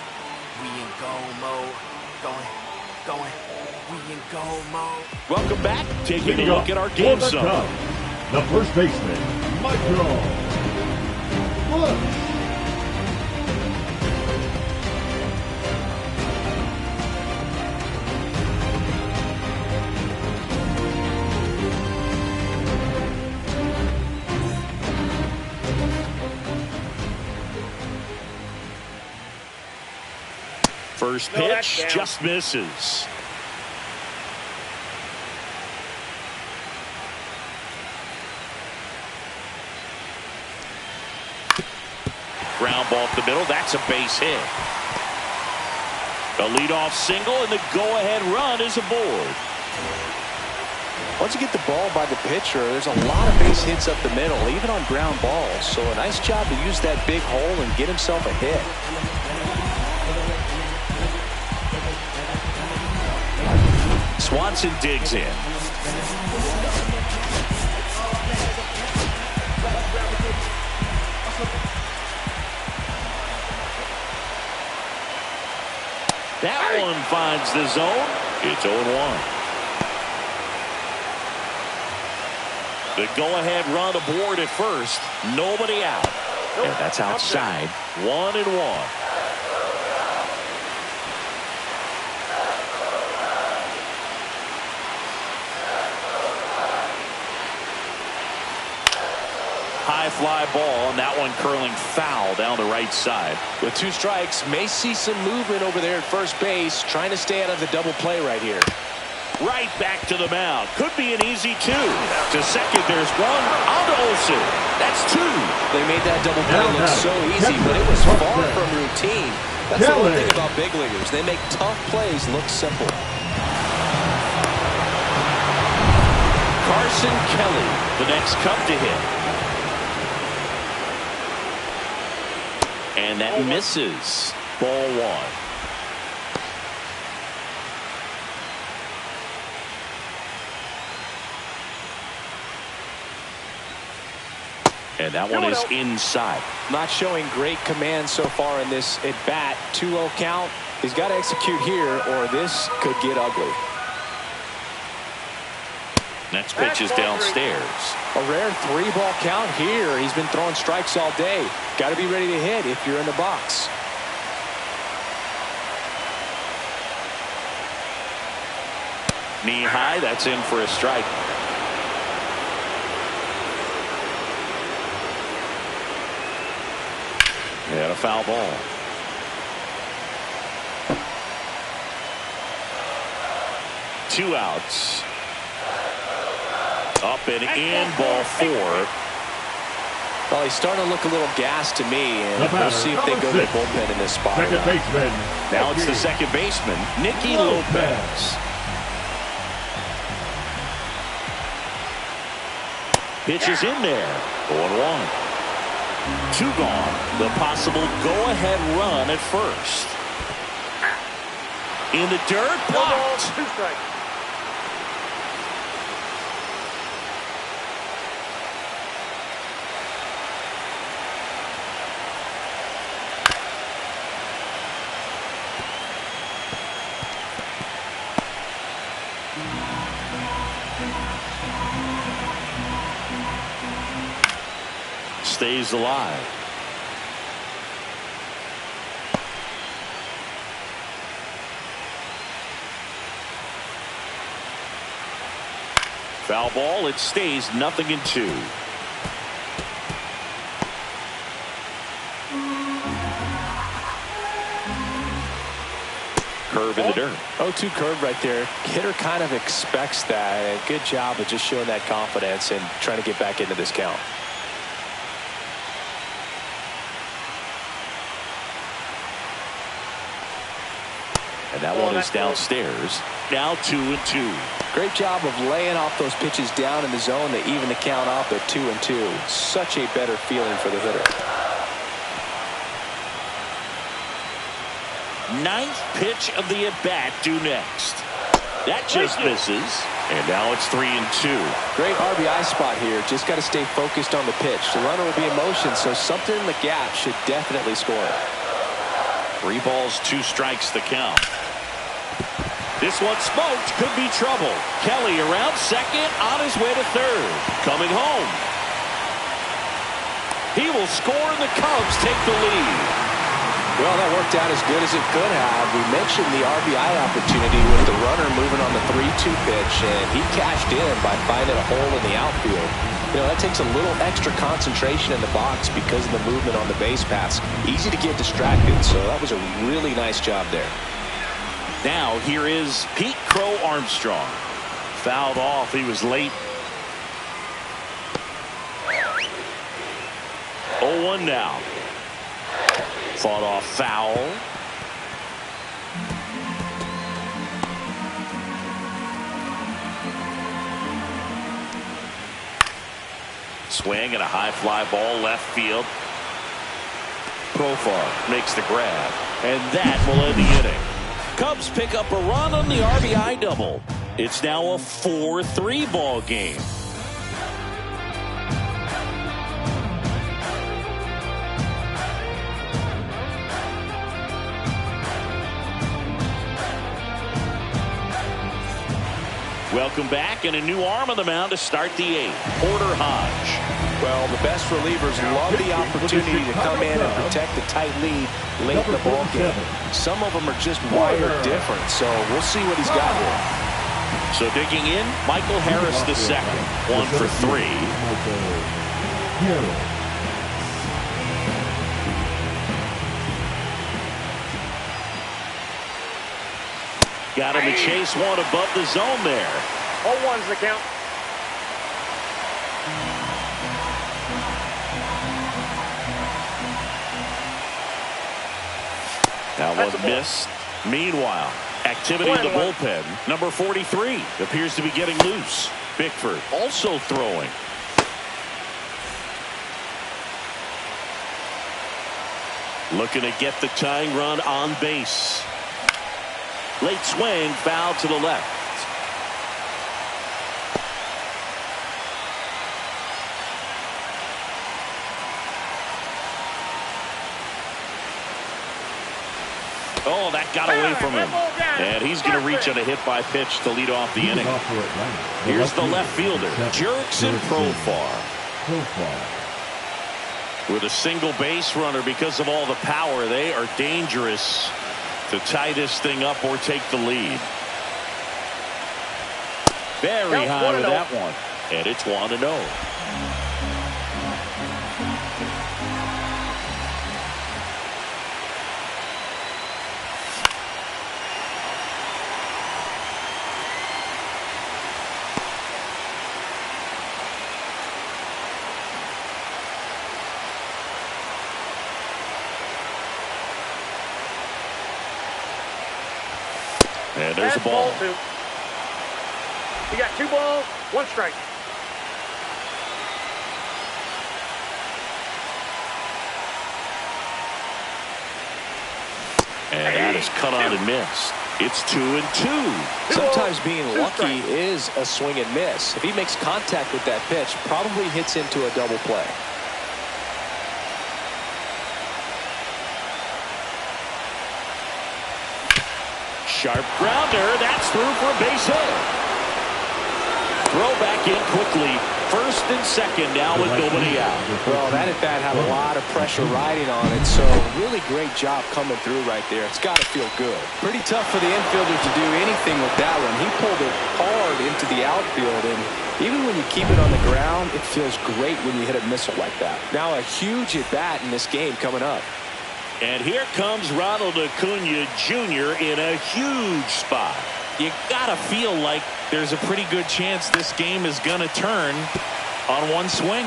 we in go mode. Going, we in go mode. Welcome back. Taking a look at our game zone. The first baseman, Michael Bush. First pitch just misses. Ground ball up the middle. That's a base hit. A leadoff single, and the go-ahead run is aboard. Once you get the ball by the pitcher, there's a lot of base hits up the middle, even on ground balls. So a nice job to use that big hole and get himself a hit. Swanson digs in. That one finds the zone. It's 0-1. The go-ahead run aboard at first. Nobody out. And that's outside. 1-1. High fly ball, and that one curling foul down the right side. With 2 strikes, may see some movement over there at first base, trying to stay out of the double play right here. Right back to the mound. Could be an easy 2. To second, there's 1. On to Olsen. That's 2. They made that double play look so easy, but it was far from routine. That's the one thing about big leaguers. They make tough plays look simple. Carson Kelly, the next cup to hit. And that misses. Ball 1. And that one is inside. Not showing great command so far in this at-bat. 2-0 count. He's got to execute here, or this could get ugly. Next pitch is downstairs. A rare 3-ball count here. He's been throwing strikes all day. Got to be ready to hit if you're in the box. Knee high, that's in for a strike. And a foul ball. Two outs. Up and in, ball 4. Well, he's starting to look a little gassed to me, and we'll see if they go to the bullpen in this spot. Second baseman. Now it's the second baseman, Nicky Lopez. Pitch is in there. 0-1. 2 gone. The possible go-ahead run at first. In the dirt, blocked. 2 strikes. Stays alive. Foul ball. It stays 0-2. Curve in the dirt. 0-2 curve right there. Hitter kind of expects that. And good job of just showing that confidence and trying to get back into this count. And that one is downstairs. Now 2-2. Great job of laying off those pitches down in the zone to even the count up at 2-2. Such a better feeling for the hitter. Ninth pitch of the at-bat due next. That just misses. And now it's 3-2. Great RBI spot here. Just got to stay focused on the pitch. The runner will be in motion, so something in the gap should definitely score. 3 balls, 2 strikes the count. This one smoked. Could be trouble. Kelly around second, on his way to third. Coming home. He will score, and the Cubs take the lead. Well, that worked out as good as it could have. We mentioned the RBI opportunity with the runner moving on the 3-2 pitch, and he cashed in by finding a hole in the outfield. You know, that takes a little extra concentration in the box because of the movement on the base paths. Easy to get distracted, so that was a really nice job there. Now here is Pete Crow Armstrong. Fouled off. He was late. 0-1 now. Fought off foul. Swing and a high fly ball left field. Profar makes the grab, and that will end the inning. Cubs pick up a run on the RBI double. It's now a 4-3 ball game. Welcome back, and a new arm on the mound to start the 8th. Porter Hodge. Well, the best relievers love the opportunity to come in and protect the tight lead late in the ball game. Some of them are just wired different, so we'll see what he's got here. So digging in, Michael Harris the second. 1 for 3. Got him to chase one above the zone there. 0-1's the count. That one missed. Meanwhile, activity in the bullpen. Number 43 appears to be getting loose. Bickford also throwing. Looking to get the tying run on base. Late swing, foul to the left. Oh, that got away from him. And he's going to reach on a hit by pitch to lead off the inning. Here's the left fielder, Jurickson Profar. With a single base runner, because of all the power, they are dangerous to tie this thing up or take the lead. Very high with that one. And it's 1-0. And there's a ball. You got 2 balls, 1 strike. And that is cut on and missed. It's 2-2. Sometimes being lucky is a swing and miss. If he makes contact with that pitch, probably hits into a double play. Sharp grounder. That's through for a base hit. Throw back in quickly. first and second now with nobody out. Well, that at bat had a lot of pressure riding on it, so really great job coming through right there. It's got to feel good. Pretty tough for the infielder to do anything with that one. He pulled it hard into the outfield, and even when you keep it on the ground, it feels great when you hit a missile like that. Now a huge at bat in this game coming up. And here comes Ronald Acuna Jr. in a huge spot. You gotta feel like there's a pretty good chance this game is gonna turn on one swing.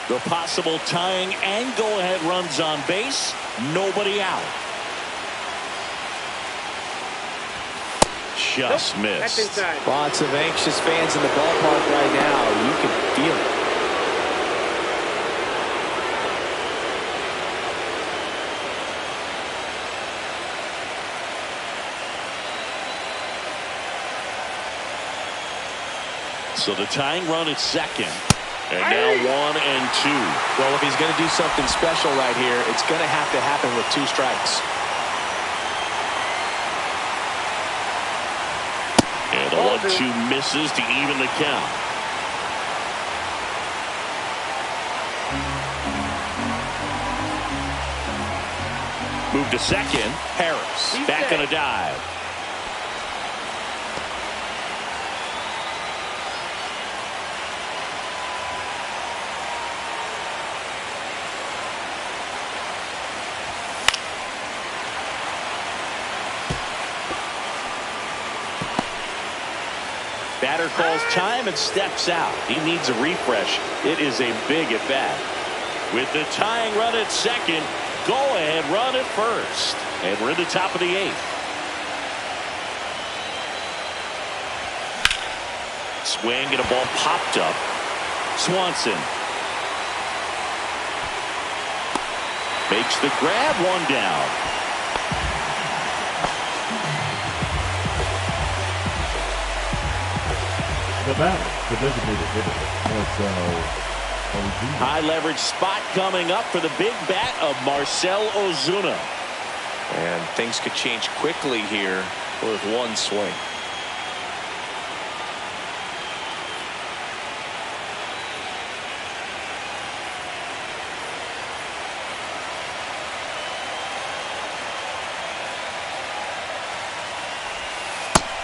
The possible tying and go-ahead runs on base, nobody out. Just missed. That's inside. Lots of anxious fans in the ballpark right now. You can feel it. So the tying run at second. And now 1 and 2. Well, if he's going to do something special right here, it's going to have to happen with 2 strikes. And the 1-2 misses to even the count. Move to second. Harris back on a dive. Batter calls time and steps out. He needs a refresh. It is a big at bat. With the tying run at second, go ahead run at first. And we're in the top of the 8th. Swing and a ball popped up. Swanson makes the grab, 1 down. The batter, the designated hitter, high leverage spot coming up for the big bat of Marcell Ozuna. And things could change quickly here with 1 swing.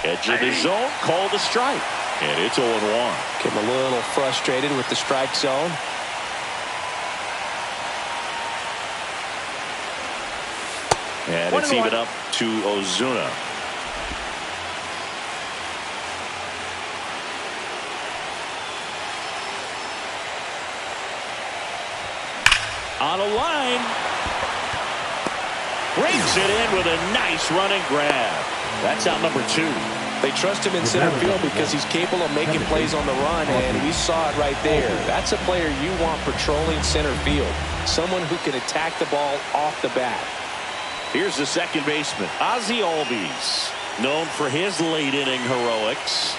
Edge of the zone, called a strike. And it's 0-1. Getting a little frustrated with the strike zone. And it's even up to Ozuna. On a line. Brings it in with a nice running grab. That's out number 2. They trust him in center field because he's capable of making plays on the run, and we saw it right there. That's a player you want patrolling center field. Someone who can attack the ball off the bat. Here's the second baseman, Ozzie Albies, known for his late inning heroics.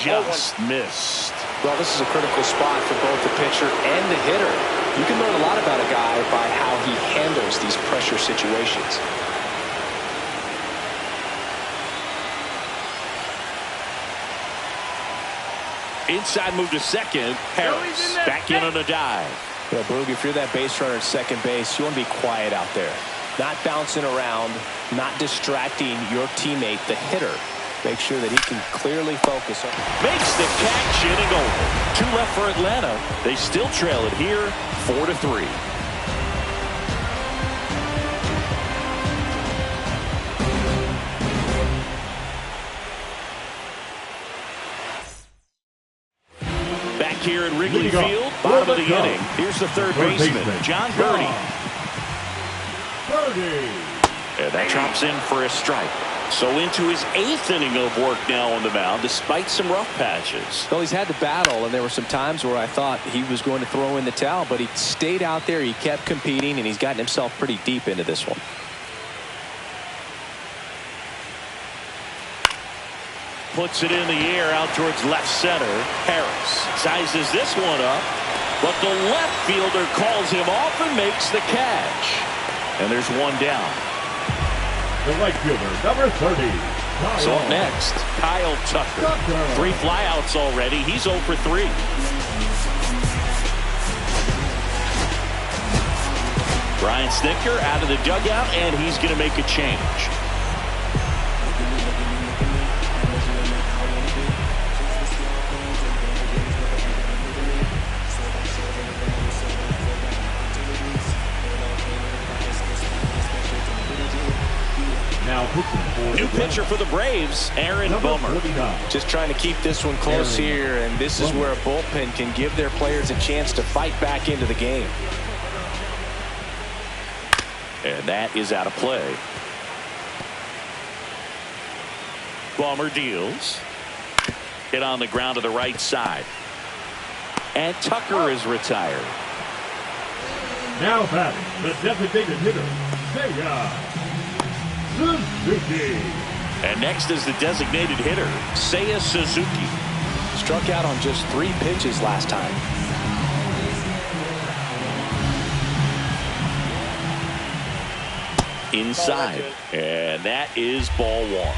Just missed. Well, this is a critical spot for both the pitcher and the hitter. You can learn a lot about a guy by how he handles these pressure situations. Inside move to second. Harris back in on a dive. Well, Boog, if you're that base runner at second base, you want to be quiet out there. Not bouncing around, not distracting your teammate, the hitter. Make sure that he can clearly focus. Makes the catch, inning over. 2 left for Atlanta. They still trail it here, 4-3. Back here at Wrigley Field, bottom of the inning. Here's the third baseman, John Birdie. And that drops in for a strike. So into his 8th inning of work now on the mound, despite some rough patches. Well, he's had to battle, and there were some times where I thought he was going to throw in the towel, but he stayed out there, he kept competing, and he's gotten himself pretty deep into this one. Puts it in the air out towards left center. Harris sizes this one up. But the left fielder calls him off and makes the catch. And there's one down. The right fielder, number 30. So up next, Kyle Tucker. 3 flyouts already. He's 0 for 3. Brian Snitker out of the dugout, and he's going to make a change. New pitcher for the Braves, Aaron Bummer. Just trying to keep this one close here, and this is where a bullpen can give their players a chance to fight back into the game. And that is out of play. Bummer deals. Hit on the ground to the right side. And Tucker is retired. Now batting, the designated hitter, Seiya Suzuki. And next is the designated hitter, Seiya Suzuki. Struck out on just 3 pitches last time. Inside. And that is ball 1.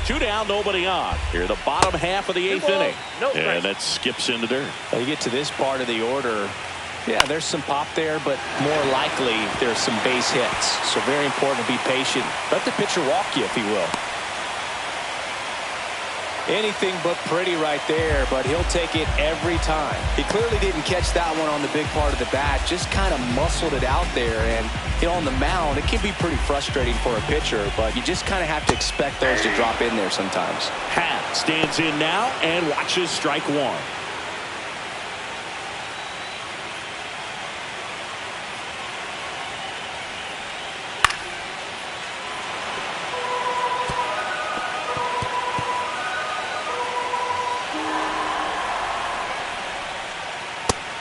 2 down, nobody on. Here, the bottom half of the 8th inning. And that skips into dirt. Well, you get to this part of the order. Yeah, there's some pop there, but more likely there's some base hits. So very important to be patient. Let the pitcher walk you, if he will. Anything but pretty right there, but he'll take it every time. He clearly didn't catch that one on the big part of the bat, just kind of muscled it out there. And on the mound, it can be pretty frustrating for a pitcher, but you just kind of have to expect those to drop in there sometimes. Happ stands in now and watches strike 1.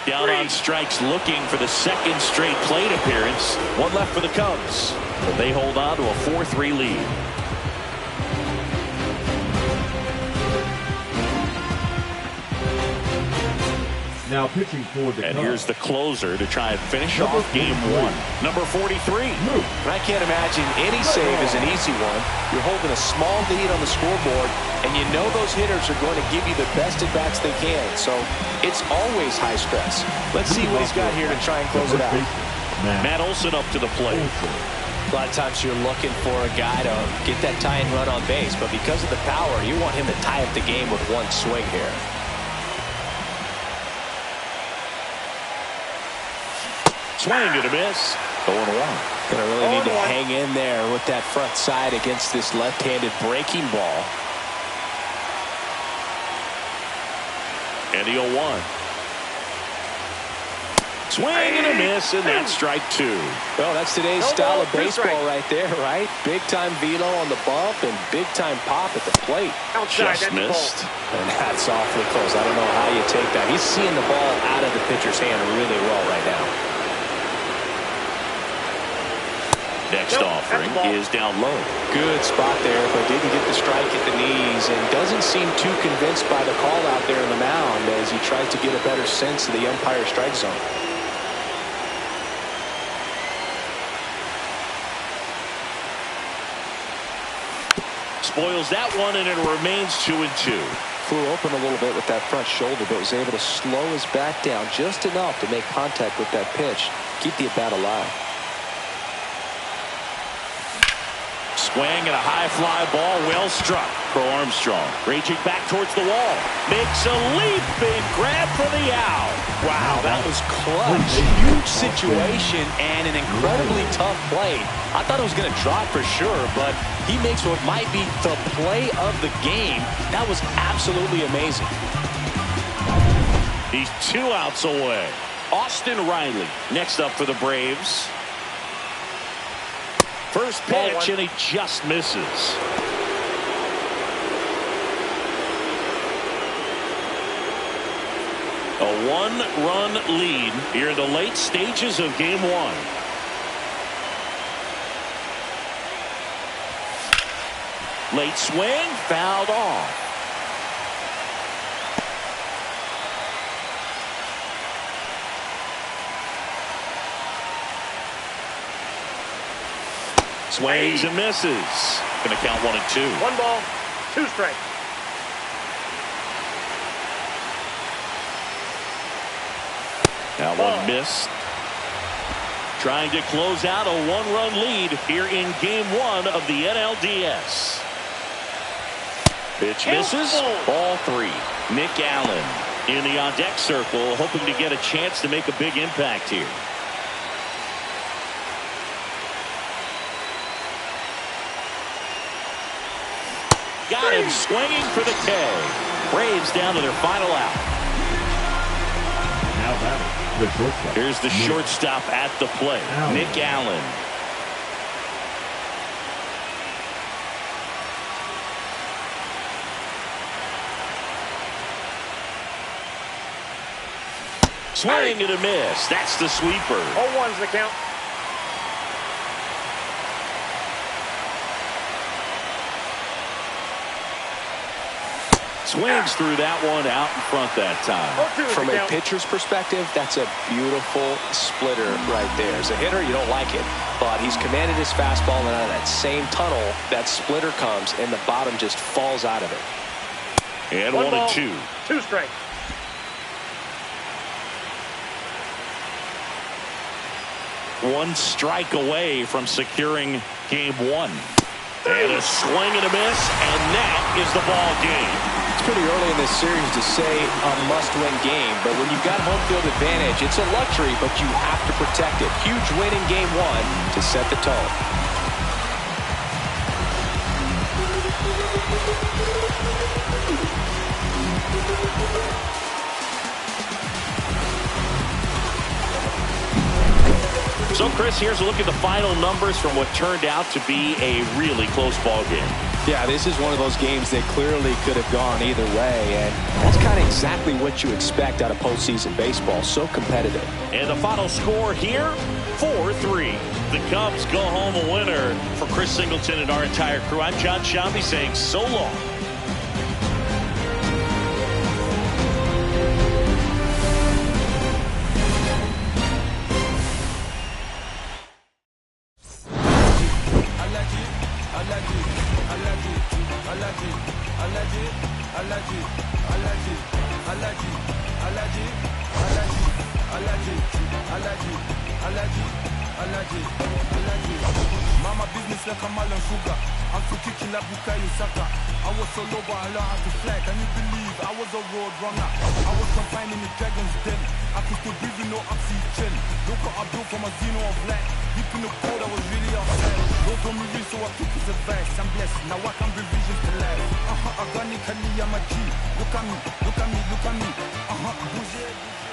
Down on strikes, looking for the 2nd straight plate appearance. 1 left for the Cubs. But they hold on to a 4-3 lead. Now pitching for the And Cubs. here's the closer to try and finish off game 1. Number 43. And I can't imagine any save is an easy one. You're holding a small lead on the scoreboard, and you know those hitters are going to give you the best at-bats they can. So it's always high stress. Let's see what he's got here to try and close it out. Matt Olson up to the plate. A lot of times you're looking for a guy to get that tying run on base, but because of the power, you want him to tie up the game with 1 swing here. Swing and a miss. 0-1. Gonna really need to hang in there with that front side against this left-handed breaking ball. And the 0-1. Swing and a miss, and that's strike 2. Well, that's today's style of baseball right there, right? Big-time velo on the bump and big-time pop at the plate. Just missed. And that's awfully close. I don't know how you take that. He's seeing the ball out of the pitcher's hand really well right now. Next offering is down low. Good spot there, but didn't get the strike at the knees and doesn't seem too convinced by the call out there in the mound as he tries to get a better sense of the umpire strike zone. Spoils that one, and it remains 2-2. Flew open a little bit with that front shoulder, but was able to slow his bat down just enough to make contact with that pitch. Keep the at-bat alive. Swing and a high fly ball, well struck for Armstrong. Raging back towards the wall. Makes a leaping grab for the out. Wow, that was clutch. Huge situation and an incredibly tough play. I thought it was going to drop for sure, but he makes what might be the play of the game. That was absolutely amazing. He's 2 outs away. Austin Riley next up for the Braves. First pitch, and he just misses. A 1-run lead here in the late stages of game 1. Late swing, fouled off. Swings and misses. Going to count 1-2. 1 ball, 2 strikes. That one missed. Trying to close out a 1-run lead here in game 1 of the NLDS. Pitch misses. Ball 3. Nick Allen in the on-deck circle, hoping to get a chance to make a big impact here. Got him swinging for the K. Braves down to their final out. Now that the shortstop. Here's the shortstop at the plate, Nick Allen. Swing and a miss. That's the sweeper. 0-1's the count. Swings through that one out in front that time. From a pitcher's perspective, that's a beautiful splitter right there. As a hitter, you don't like it, but he's commanded his fastball, and out of that same tunnel, that splitter comes, and the bottom just falls out of it. And 1-2. 2 strikes. One strike away from securing game 1. And a swing and a miss, and that is the ball game. It's pretty early in this series to say a must-win game, but when you've got home field advantage, it's a luxury, but you have to protect it. Huge win in game 1 to set the tone. So, Chris, here's a look at the final numbers from what turned out to be a really close ball game. Yeah, this is one of those games that clearly could have gone either way, and that's kind of exactly what you expect out of postseason baseball. So competitive. And the final score here, 4-3. The Cubs go home a winner. For Chris Singleton and our entire crew, I'm John Shambi saying so long. Mama business like a melon sugar. I'm for kicking like Bukayo Saka. I was so low but I learned how to fly. Can you believe I was a road runner? I was confined in the dragon's den. I could still breathe with no oxygen. Look what I built from a xeno of light. Deep in the cold I was really outside. Don't tell me real so I took his advice. I'm blessed, now I can bring visions to life. Organically I'm a G. Look at me, look at me, look at me. Bouger, bouger.